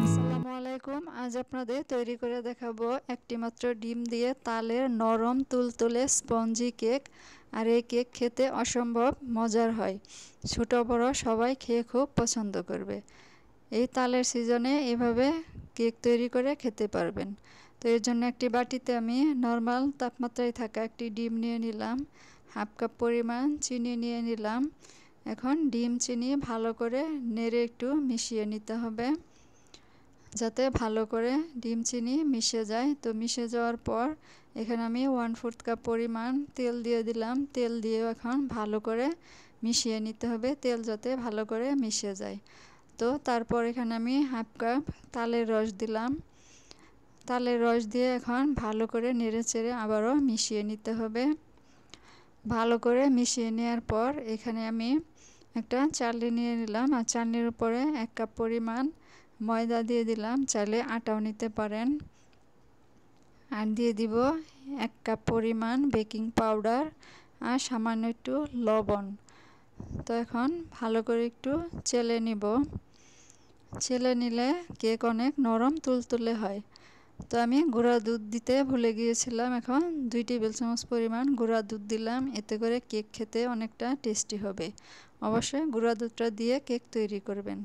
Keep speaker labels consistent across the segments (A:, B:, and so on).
A: আসসালামু আলাইকুম। আজ আপনাদের তৈরি করে দেখাবো একটি মাত্র ডিম দিয়ে তালের নরম তুলতুলে স্পঞ্জি কেক। আর এই কেক খেতে অসম্ভব মজার হয়। ছোট বড় সবাই খেয়ে খুব পছন্দ করবে। এই তালের সিজনে এভাবে কেক তৈরি করে খেতে পারবেন। তো এর জন্য একটি বাটিতে আমি নর্মাল তাপমাত্রায় থাকা একটি ডিম নিয়ে নিলাম, হাফ কাপ পরিমাণ চিনি নিয়ে নিলাম। এখন ডিম চিনি ভালো করে নেড়ে একটু মিশিয়ে নিতে হবে, যাতে ভালো করে ডিম চিনি মিশে যায়। তো মিশে যাওয়ার পর এখানে আমি 1/4 কাপ পরিমাণ তেল দিয়ে দিলাম। তেল দিয়ে এখন ভালো করে মিশিয়ে নিতে হবে, তেল যাতে ভালো করে মিশে যায়। তো তারপর এখানে আমি হাফ কাপ তালের রস দিলাম। তালের রস দিয়ে এখন ভালো করে নেড়েচেড়ে আবারও মিশিয়ে নিতে হবে। ভালো করে মিশিয়ে নেওয়ার পর এখানে আমি একটা চালনি নিয়ে নিলাম, আর চালনির উপরে 1 কাপ পরিমাণ ময়দা দিয়ে দিলাম, চাইলে আটাও নিতে পারেন। আর দিয়ে দিব 1 কাপ পরিমাণ বেকিং পাউডার আর সামান্য একটু লবণ। তো এখন ভালো করে একটু চেলে নিব। চেলে নিলে কেক অনেক নরম তুলতুলে হয়। তো আমি গুঁড়া দুধ দিতে ভুলে গিয়েছিলাম, এখন 2 টেবিল চামচ পরিমাণ গুঁড়া দুধ দিলাম। এতে করে কেক খেতে অনেকটা টেস্টি হবে। অবশ্যই গুঁড়া দুধটা দিয়ে কেক তৈরি করবেন।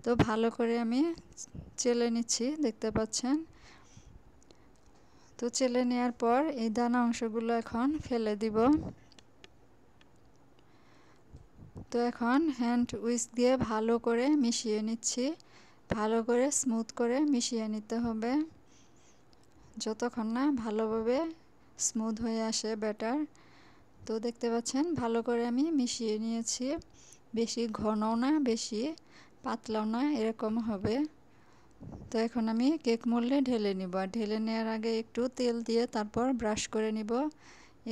A: তো ভালো করে আমি চেলে নিচ্ছি, দেখতে পাচ্ছেন। তো চেলে নেওয়ার পর এই দানা অংশগুলো এখন ফেলে দিব। তো এখন হ্যান্ড উইস্ক দিয়ে ভালো করে মিশিয়ে নিচ্ছি। ভালো করে স্মুথ করে মিশিয়ে নিতে হবে, যতক্ষণ না ভালোভাবে স্মুথ হয়ে আসে ব্যাটার। তো দেখতে পাচ্ছেন ভালো করে আমি মিশিয়ে নিয়েছি। বেশি ঘনও না, বেশি পাতলাও না, এরকম হবে। তো এখন আমি কেক মোল্ডে ঢেলে নিব। আর ঢেলে নেওয়ার আগে একটু তেল দিয়ে তারপর ব্রাশ করে নিব।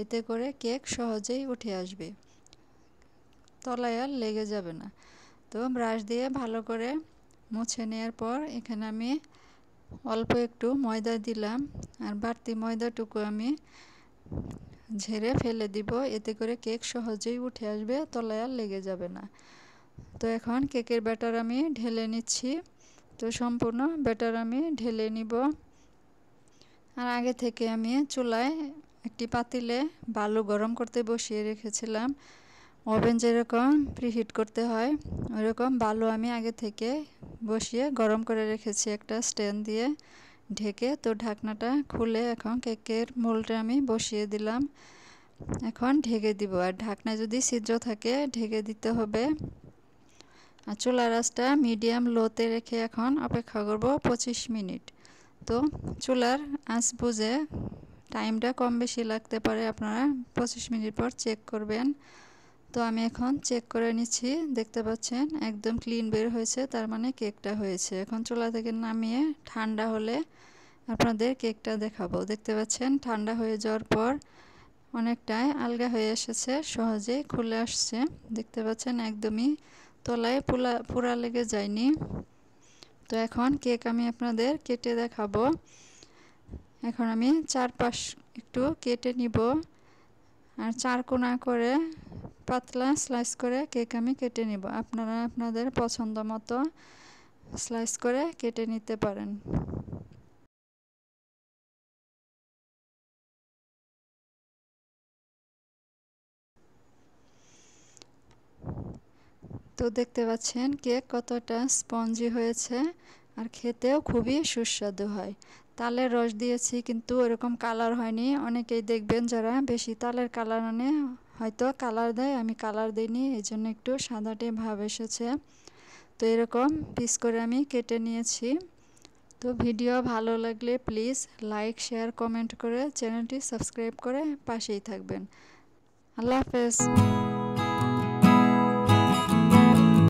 A: এতে করে কেক সহজেই উঠে আসবে, তলায় আর লেগে যাবে না। তো ব্রাশ দিয়ে ভালো করে মুছে নেওয়ার পর এখানে আমি অল্প একটু ময়দা দিলাম, আর বাড়তি ময়দাটুকু আমি ঝেড়ে ফেলে দিব। এতে করে কেক সহজেই উঠে আসবে, তলায় আর লেগে যাবে না। তো এখন কেকের ব্যাটার আমি ঢেলে নিচ্ছি। তো সম্পূর্ণ ব্যাটার আমি ঢেলে নিব। আর আগে থেকে আমি চুলায় একটি পাতিলে বালু গরম করতে বসিয়ে রেখেছিলাম। ওভেন যেরকম প্রিহিট করতে হয় ওইরকম বালু আমি আগে থেকে বসিয়ে গরম করে রেখেছি একটা স্ট্যান্ড দিয়ে ঢেকে। তো ঢাকনাটা খুলে এখন কেকের মোল্ডে আমি বসিয়ে দিলাম। এখন ঢেকে দিব। আর ঢাকনায় যদি ছিদ্র থাকে ঢেকে দিতে হবে। আর চুলার আঁচটা মিডিয়াম লোতে রেখে এখন অপেক্ষা করব 25 মিনিট। তো চুলার আঁচ বুঝে টাইমটা কম বেশি লাগতে পারে, আপনারা 25 মিনিট পর চেক করবেন। তো আমি এখন চেক করে নিচ্ছি, দেখতে পাচ্ছেন একদম ক্লিন বের হয়েছে, তার মানে কেকটা হয়েছে। এখন চুলা থেকে নামিয়ে ঠান্ডা হলে আপনাদের কেকটা দেখাবো। দেখতে পাচ্ছেন ঠান্ডা হয়ে যাওয়ার পর অনেকটাই আলগা হয়ে এসেছে, সহজেই খুলে আসছে। দেখতে পাচ্ছেন একদমই তলায় পুরা লেগে যায়নি। তো এখন কেক আমি আপনাদের কেটে দেখাবো। এখন আমি চারপাশ একটু কেটে নিব, আর 4 কোণা করে পাতলা স্লাইস করে কেক আমি কেটে নিব। আপনারা আপনাদের পছন্দ মতো স্লাইস করে কেটে নিতে পারেন। তো দেখতে পাচ্ছেন কেক কতটা স্পঞ্জি হয়েছে, আর খেতেও খুবই সুস্বাদু হয়। তালের রস দিয়েছি কিন্তু এরকম কালার হয়নি। অনেকেই দেখবেন যারা বেশি তালের কালার আনে হয়তো কালার দেয়, আমি কালার দিইনি, এই জন্য একটু সাদাটে ভাব এসেছে। তো এরকম পিস করে আমি কেটে নিয়েছি। তো ভিডিও ভালো লাগলে প্লিজ লাইক শেয়ার কমেন্ট করে চ্যানেলটি সাবস্ক্রাইব করে পাশেই থাকবেন। আল্লাহ হাফেজ।